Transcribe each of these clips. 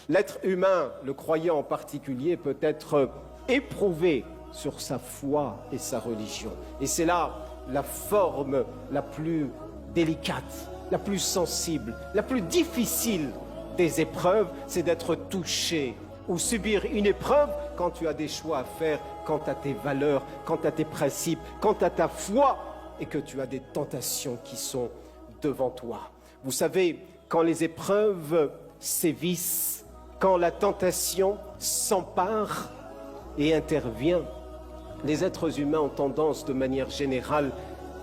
L'être humain, le croyant en particulier, peut être éprouvé sur sa foi et sa religion. Et c'est là la forme la plus délicate, la plus sensible, la plus difficile des épreuves, c'est d'être touché ou subir une épreuve quand tu as des choix à faire, quant à tes valeurs, quant à tes principes, quant à ta foi, et que tu as des tentations qui sont devant toi. Vous savez, quand les épreuves sévissent, quand la tentation s'empare et intervient, les êtres humains ont tendance de manière générale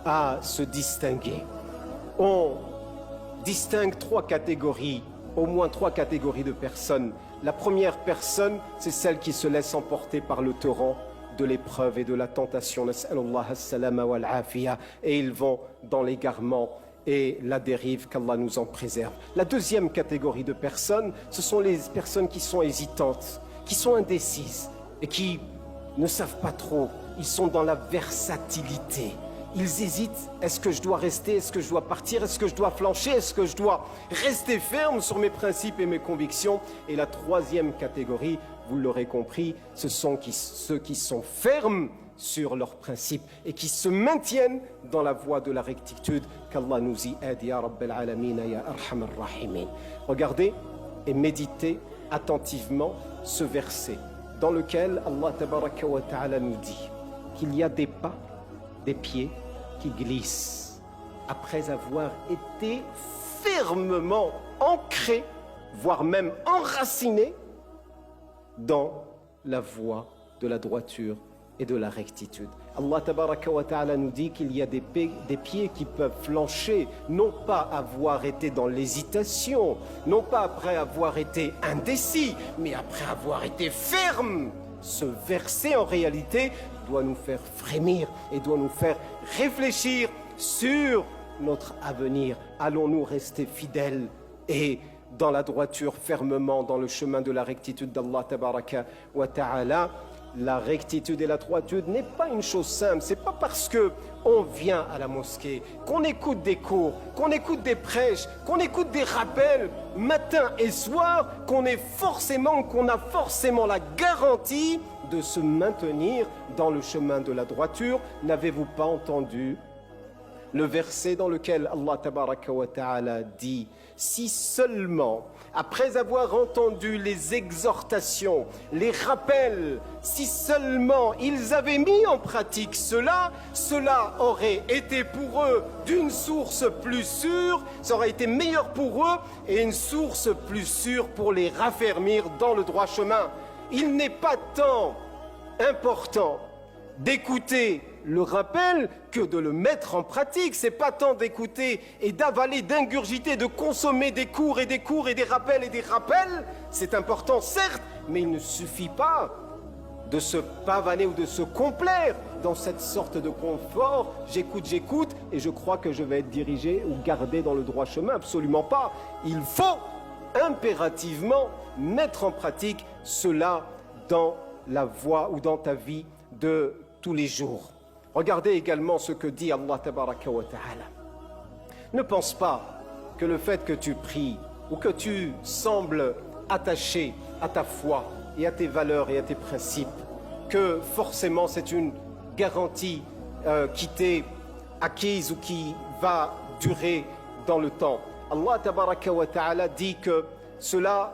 à se distinguer. On distingue trois catégories, au moins trois catégories de personnes. La première personne, c'est celle qui se laisse emporter par le torrent de l'épreuve et de la tentation. Et ils vont dans l'égarement et la dérive, qu'Allah nous en préserve. La deuxième catégorie de personnes, ce sont les personnes qui sont hésitantes, qui sont indécises et qui ne savent pas trop. Ils sont dans la versatilité. Ils hésitent, est-ce que je dois rester, est-ce que je dois partir, est-ce que je dois flancher, est-ce que je dois rester ferme sur mes principes et mes convictions. Et la troisième catégorie, vous l'aurez compris, ce sont ceux qui sont fermes sur leurs principes et qui se maintiennent dans la voie de la rectitude. Qu'Allah nous y aide, ya Rabbal Alamin, ya Arhamar Rahimin. Regardez et méditez attentivement ce verset dans lequel Allah Tabaraka wa Ta'ala nous dit qu'il y a des pas, des pieds qui glissent après avoir été fermement ancrés, voire même enracinés dans la voie de la droiture et de la rectitude. Allah Tabaraka wa Ta'ala nous dit qu'il y a des pieds qui peuvent flancher, non pas avoir été dans l'hésitation, non pas après avoir été indécis, mais après avoir été ferme. Ce verset, en réalité, doit nous faire frémir et doit nous faire réfléchir sur notre avenir. Allons-nous rester fidèles et dans la droiture fermement dans le chemin de la rectitude d'Allah Tabaraka wa Ta'ala? La rectitude et la droiture n'est pas une chose simple. C'est pas parce que on vient à la mosquée, qu'on écoute des cours, qu'on écoute des prêches, qu'on écoute des rappels matin et soir, qu'on a forcément la garantie de se maintenir dans le chemin de la droiture. N'avez-vous pas entendu le verset dans lequel Allah Tabaraka wa Ta'ala dit: si seulement, après avoir entendu les exhortations, les rappels, si seulement ils avaient mis en pratique cela aurait été pour eux d'une source plus sûre, ça aurait été meilleur pour eux et une source plus sûre pour les raffermir dans le droit chemin. Il n'est pas tant important d'écouter le rappel que de le mettre en pratique. C'est pas tant d'écouter et d'avaler, d'ingurgiter, de consommer des cours et des cours et des rappels et des rappels. C'est important, certes, mais il ne suffit pas de se pavaner ou de se complaire dans cette sorte de confort. J'écoute et je crois que je vais être dirigé ou gardé dans le droit chemin. Absolument pas. Il faut impérativement mettre en pratique cela dans la voie ou dans ta vie de tous les jours. Regardez également ce que dit Allah Tabaraka wa Ta'ala. Ne pense pas que le fait que tu pries ou que tu sembles attaché à ta foi et à tes valeurs et à tes principes, que forcément c'est une garantie qui t'est acquise ou qui va durer dans le temps. Allah Tabaraka wa Ta'ala dit que cela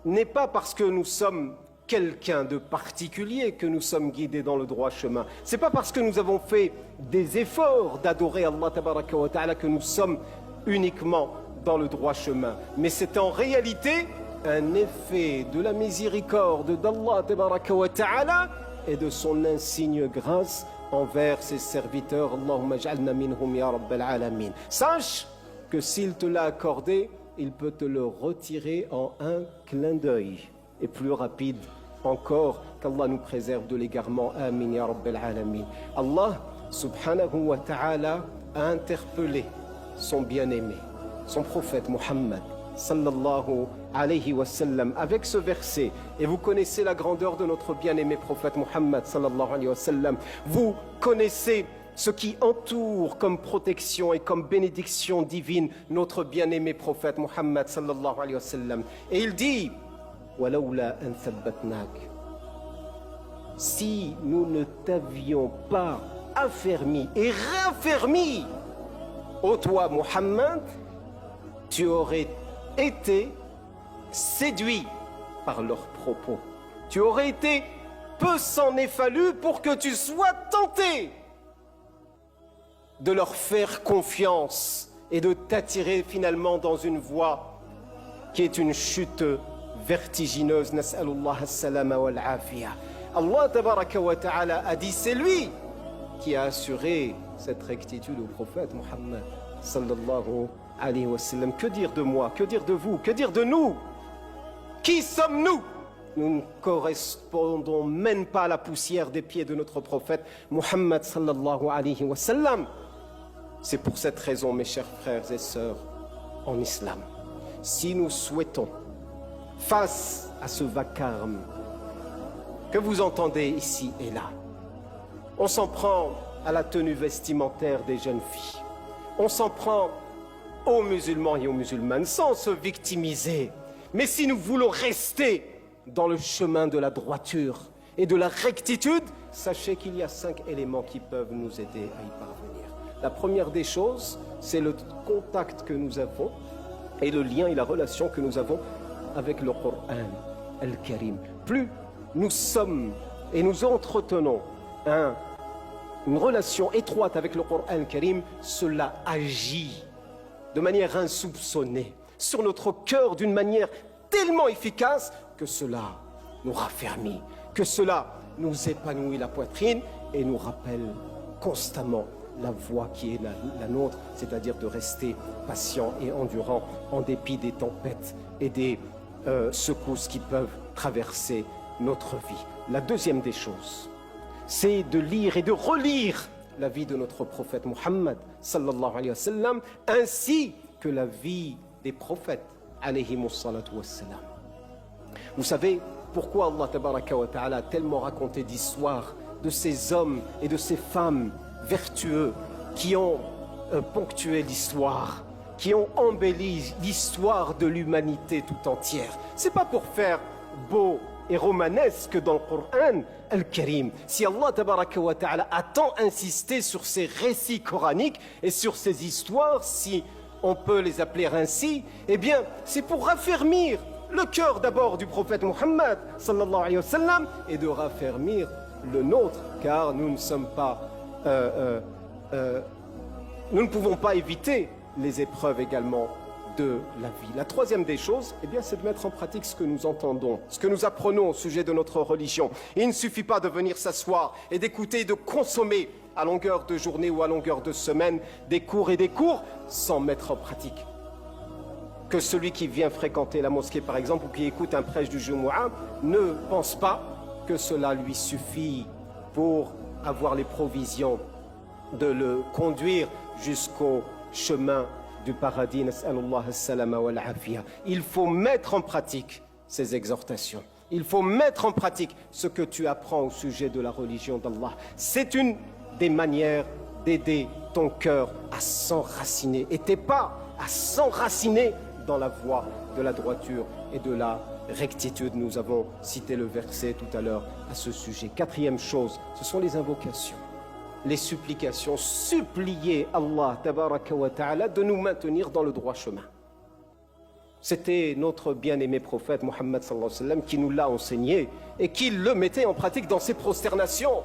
n'est pas parce que nous sommes quelqu'un de particulier que nous sommes guidés dans le droit chemin. C'est pas parce que nous avons fait des efforts d'adorer Allah Tabaraka wa Ta'ala que nous sommes uniquement dans le droit chemin. Mais c'est en réalité un effet de la miséricorde d'Allah Tabaraka wa Ta'ala et de son insigne grâce envers ses serviteurs. Allahumma ja'alna minhum ya Rabbal Alamin. Sache que s'il te l'a accordé, il peut te le retirer en un clin d'œil et plus rapide encore. Qu'Allah nous préserve de l'égarement. Amin ya Rabbal Alamin. Allah subhanahu wa ta'ala a interpellé son bien-aimé, son prophète Muhammad sallallahu alayhi wa sallam avec ce verset. Et vous connaissez la grandeur de notre bien-aimé prophète Muhammad sallallahu alayhi wa sallam. Vous connaissez ce qui entoure comme protection et comme bénédiction divine notre bien-aimé prophète Muhammad sallallahu alayhi wa sallam. Et il dit ولولا أن ثبتناك. Si nous ne t'avions pas affermi et raffermi, ô toi Muhammad, tu aurais été séduit par leurs propos. Tu aurais été, peu s'en est fallu pour que tu sois tenté de leur faire confiance et de t'attirer finalement dans une voie qui est une chute vertigineuse. Nas'alullah as-salama wal-afiya. Allah tabaraka wa ta'ala a dit, c'est lui qui a assuré cette rectitude au prophète Muhammad sallallahu alayhi wa sallam. Que dire de moi? Que dire de vous? Que dire de nous? Qui sommes-nous? Nous ne correspondons même pas à la poussière des pieds de notre prophète Muhammad sallallahu alayhi wa sallam. C'est pour cette raison, mes chers frères et sœurs en islam, si nous souhaitons, face à ce vacarme que vous entendez ici et là, on s'en prend à la tenue vestimentaire des jeunes filles, on s'en prend aux musulmans et aux musulmanes sans se victimiser. Mais si nous voulons rester dans le chemin de la droiture et de la rectitude, sachez qu'il y a 5 éléments qui peuvent nous aider à y parvenir. La première des choses, c'est le contact que nous avons et le lien et la relation que nous avons avec le Coran al-Karim. Plus nous sommes et nous entretenons une relation étroite avec le Coran al-Karim, cela agit de manière insoupçonnée sur notre cœur d'une manière tellement efficace que cela nous raffermit, que cela nous épanouit la poitrine et nous rappelle constamment la voie qui est la nôtre, c'est-à-dire de rester patient et endurant en dépit des tempêtes et des secousses qui peuvent traverser notre vie. La deuxième des choses, c'est de lire et de relire la vie de notre prophète Muhammad sallallahu alayhi wa sallam, ainsi que la vie des prophètes alayhimus salatu wassalam. Vous savez pourquoi Allah tabaraka wa ta'ala a tellement raconté d'histoires de ces hommes et de ces femmes vertueux qui ont ponctué l'histoire, qui ont embelli l'histoire de l'humanité tout entière. C'est pas pour faire beau et romanesque dans le Coran al-Karim. Si Allah tabaraka wa ta'ala a tant insisté sur ces récits coraniques et sur ces histoires, si on peut les appeler ainsi, eh bien c'est pour raffermir le cœur d'abord du prophète Muhammad sallallahu alayhi wa sallam et de raffermir le nôtre, car nous ne sommes pas nous ne pouvons pas éviter les épreuves également de la vie. La troisième des choses, eh bien, c'est de mettre en pratique ce que nous entendons, ce que nous apprenons au sujet de notre religion. Il ne suffit pas de venir s'asseoir et d'écouter et de consommer à longueur de journée ou à longueur de semaine des cours et des cours sans mettre en pratique. Que celui qui vient fréquenter la mosquée, par exemple, ou qui écoute un prêche du Jumu'ah, ne pense pas que cela lui suffit pour avoir les provisions de le conduire jusqu'au chemin du paradis. Nas'alullah as-salama wal-afiya. Il faut mettre en pratique ces exhortations. Il faut mettre en pratique ce que tu apprends au sujet de la religion d'Allah. C'est une des manières d'aider ton cœur à s'enraciner et tes pas à s'enraciner dans la voie de la droiture et de la rectitude. Nous avons cité le verset tout à l'heure à ce sujet. Quatrième chose, ce sont les invocations, les supplications. Supplier Allah tabaraka wa ta'ala de nous maintenir dans le droit chemin. C'était notre bien-aimé prophète Muhammad sallallahu alayhi wa sallam qui nous l'a enseigné et qui le mettait en pratique dans ses prosternations.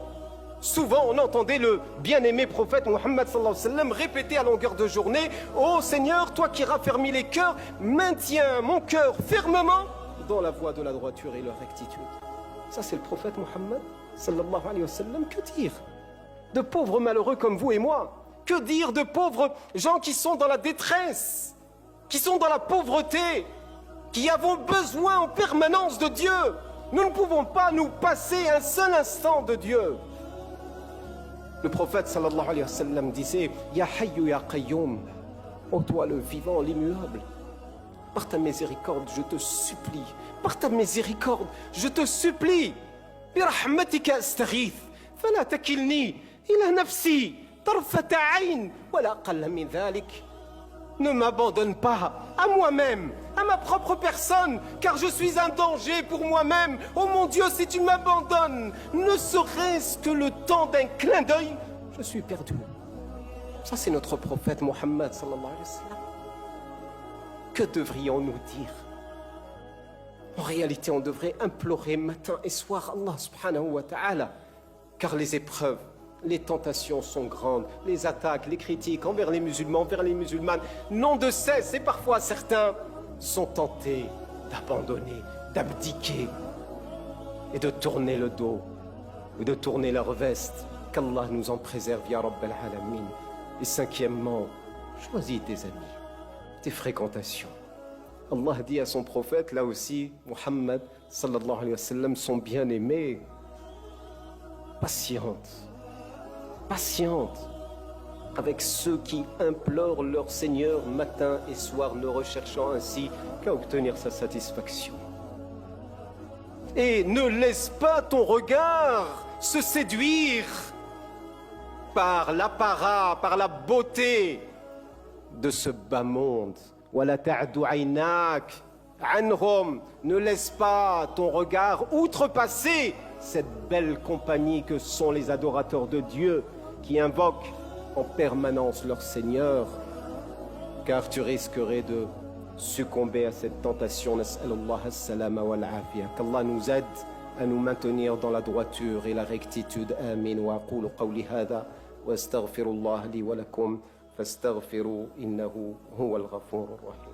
Souvent on entendait le bien-aimé prophète Muhammad sallallahu alayhi wa sallam répéter à longueur de journée: ô Seigneur, toi qui raffermis les cœurs, maintiens mon cœur fermement dans la voie de la droiture et de la rectitude. Ça c'est le prophète Muhammad sallallahu alayhi wa sallam. Que dire de pauvres malheureux comme vous et moi? Que dire de pauvres gens qui sont dans la détresse, qui sont dans la pauvreté, qui avons besoin en permanence de Dieu? Nous ne pouvons pas nous passer un seul instant de Dieu. Le prophète sallallahu alayhi wa sallam disait: Ya Hayyu Ya Qayyum, ô toi le vivant, l'immuable, par ta miséricorde je te supplie, par ta miséricorde je te supplie, bi rahmatika astaghith, fala takilni ila nafsi tarfata ayn wala aqalla min dhalik. Ne m'abandonne pas à moi-même, à ma propre personne, car je suis un danger pour moi-même. Oh mon Dieu, si tu m'abandonnes, ne serait-ce que le temps d'un clin d'œil, je suis perdu. Ça, c'est notre prophète Mohammed sallallahu alayhi wa sallam. Que devrions-nous dire? En réalité, on devrait implorer matin et soir Allah subhanahu wa ta'ala, car les épreuves, les tentations sont grandes, les attaques, les critiques envers les musulmans, envers les musulmanes n'ont de cesse, et parfois certains sont tentés d'abandonner, d'abdiquer et de tourner le dos ou de tourner leur veste. Qu'Allah nous en préserve, ya Rabbal Alamin. Et cinquièmement, choisis tes amis, tes fréquentations. Allah dit à son prophète, là aussi, Muhammad sallallahu alayhi wa sallam, son bien-aimé, patiente avec ceux qui implorent leur Seigneur matin et soir, ne recherchant ainsi qu'à obtenir sa satisfaction. Et ne laisse pas ton regard se séduire par l'apparat, par la beauté de ce bas monde. Ne laisse pas ton regard outrepasser cette belle compagnie que sont les adorateurs de Dieu qui invoquent en permanence leur Seigneur, car tu risquerais de succomber à cette tentation. Nas'alullah as-salama wal afiya. Qu'Allah nous aide à nous maintenir dans la droiture et la rectitude. Amin. Wa aqulu qawli hadha wa astaghfirullah li wa lakum fastaghfiru innahu huwal ghafurur rahim.